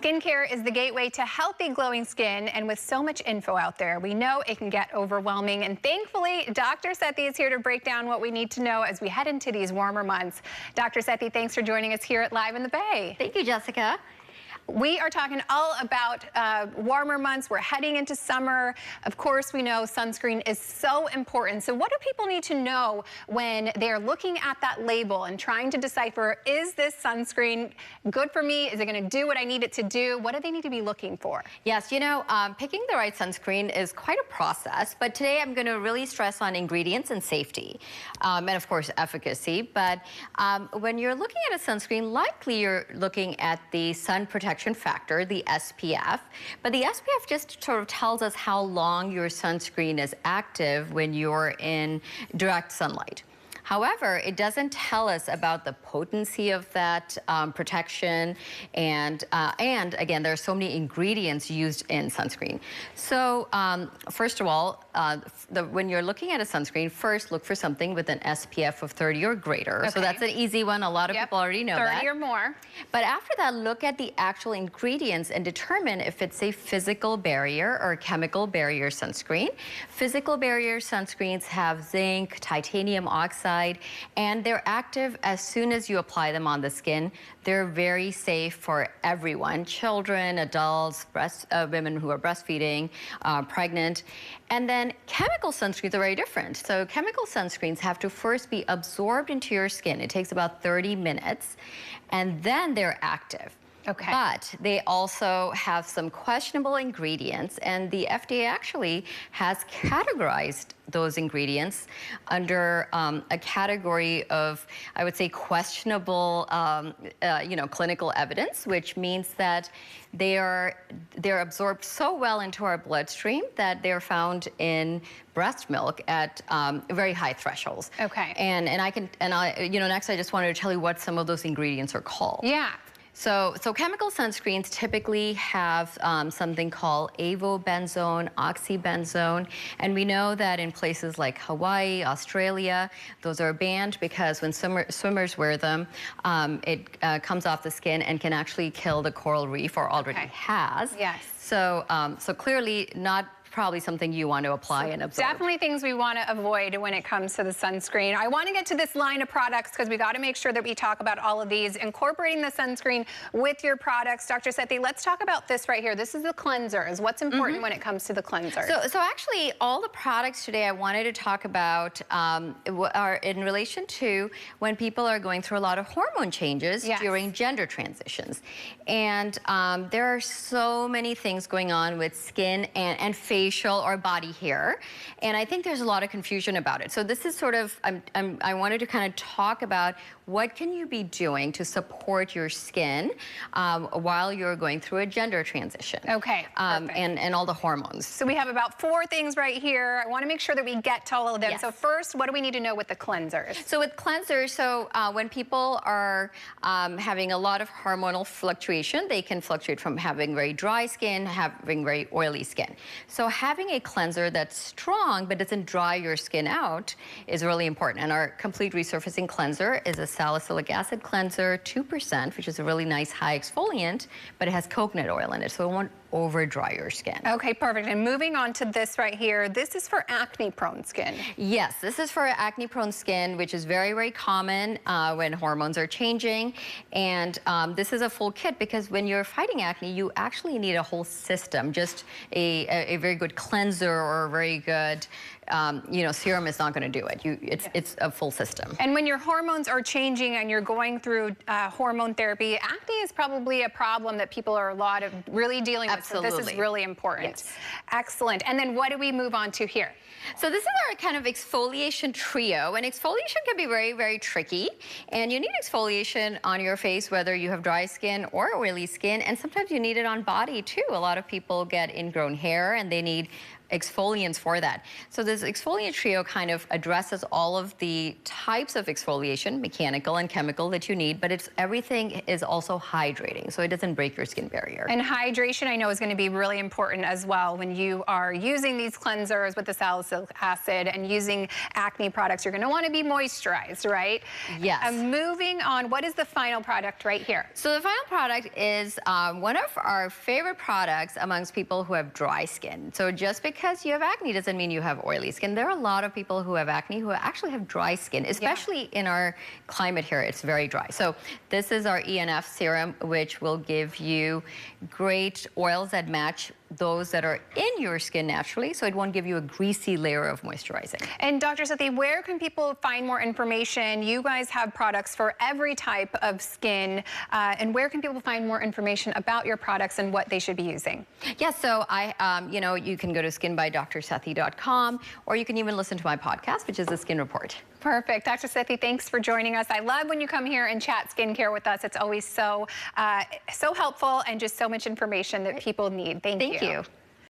Skincare is the gateway to healthy, glowing skin, and with so much info out there, we know it can get overwhelming. And thankfully, Dr. Sethi is here to break down what we need to know as we head into these warmer months. Dr. Sethi, thanks for joining us here at Live in the Bay. Thank you, Jessica. We are talking all about warmer months. We're heading into summer. Of course, we know sunscreen is so important. So what do people need to know when they're looking at that label and trying to decipher, is this sunscreen good for me? Is it going to do what I need it to do? What do they need to be looking for? Yes, you know, picking the right sunscreen is quite a process, but today I'm going to really stress on ingredients and safety, and of course efficacy. But when you're looking at a sunscreen, likely you're looking at the sun protection factor, the SPF, but the SPF just sort of tells us how long your sunscreen is active when you're in direct sunlight. However, it doesn't tell us about the potency of that protection, and again, there are so many ingredients used in sunscreen. So first of all, when you're looking at a sunscreen, first look for something with an SPF of 30 or greater. Okay. So that's an easy one. A lot of people already know 30 that. 30 or more. But after that, look at the actual ingredients and determine if it's a physical barrier or chemical barrier sunscreen. Physical barrier sunscreens have zinc, titanium oxide, and they're active as soon as you apply them on the skin. They're very safe for everyone, children, adults, women who are breastfeeding, pregnant. And then chemical sunscreens are very different. So chemical sunscreens have to first be absorbed into your skin. It takes about 30 minutes, and then they're active. Okay. But they also have some questionable ingredients, and the FDA actually has categorized those ingredients under a category of, I would say, questionable, clinical evidence, which means that they're absorbed so well into our bloodstream that they're found in breast milk at very high thresholds. Okay. And next I just wanted to tell you what some of those ingredients are called. Yeah. So chemical sunscreens typically have something called avobenzone, oxybenzone, and we know that in places like Hawaii, Australia, those are banned because when swimmers wear them, it comes off the skin and can actually kill the coral reef, or already has. Yes. So clearly not probably something you want to apply and absorb. Definitely things we want to avoid when it comes to the sunscreen. I want to get to this line of products because we got to make sure that we talk about all of these, incorporating the sunscreen with your products. Dr. Sethi, let's talk about this right here. This is the cleansers. What's important when it comes to the cleansers? So actually, all the products today I wanted to talk about are in relation to when people are going through a lot of hormone changes during gender transitions. And there are so many things going on with skin and facial or body hair, and I think there's a lot of confusion about it. So this is sort of, I wanted to kind of talk about what can you be doing to support your skin while you're going through a gender transition. Okay, and all the hormones. So we have about 4 things right here. I want to make sure that we get to all of them. Yes. So first, what do we need to know with the cleansers? So with cleansers, when people are having a lot of hormonal fluctuation, they can fluctuate from having very dry skin, having very oily skin. So having a cleanser that's strong but doesn't dry your skin out is really important. And our complete resurfacing cleanser is a salicylic acid cleanser, 2%, which is a really nice high exfoliant, but it has coconut oil in it, so it won't over dry your skin. Okay, perfect. And moving on to this right here, this is for acne prone skin. Yes, this is for acne prone skin, which is very, very common when hormones are changing. And this is a full kit because when you're fighting acne, you actually need a whole system. Just a very good cleanser or a very good serum is not going to do it. It's a full system. And when your hormones are changing and you're going through hormone therapy, acne is probably a problem that people are really dealing with. Absolutely. So this is really important. Yes. Excellent. And then what do we move on to here? So this is our kind of exfoliation trio, and exfoliation can be very, very tricky. And you need exfoliation on your face, whether you have dry skin or oily skin, and sometimes you need it on body too. A lot of people get ingrown hair and they need exfoliants for that. So this exfoliant trio kind of addresses all of the types of exfoliation, mechanical and chemical, that you need, but everything is also hydrating, so it doesn't break your skin barrier. And hydration, I know, is going to be really important as well when you are using these cleansers with the salicylic acid and using acne products. You're going to want to be moisturized, right? Yes. Moving on, what is the final product right here? So the final product is one of our favorite products amongst people who have dry skin. So just because you have acne doesn't mean you have oily skin. There are a lot of people who have acne who actually have dry skin, especially in our climate here. It's very dry. So this is our ENF serum, which will give you great oils that match those that are in your skin naturally, so it won't give you a greasy layer of moisturizing. And Dr. Sethi, where can people find more information? You guys have products for every type of skin, and where can people find more information about your products and what they should be using? Yeah, so you can go to skinbydrsethi.com, or you can even listen to my podcast, which is The Skin Report. Perfect. Dr. Sethi, thanks for joining us. I love when you come here and chat skincare with us. It's always so helpful and just so much information that people need. Thank you. Thank you.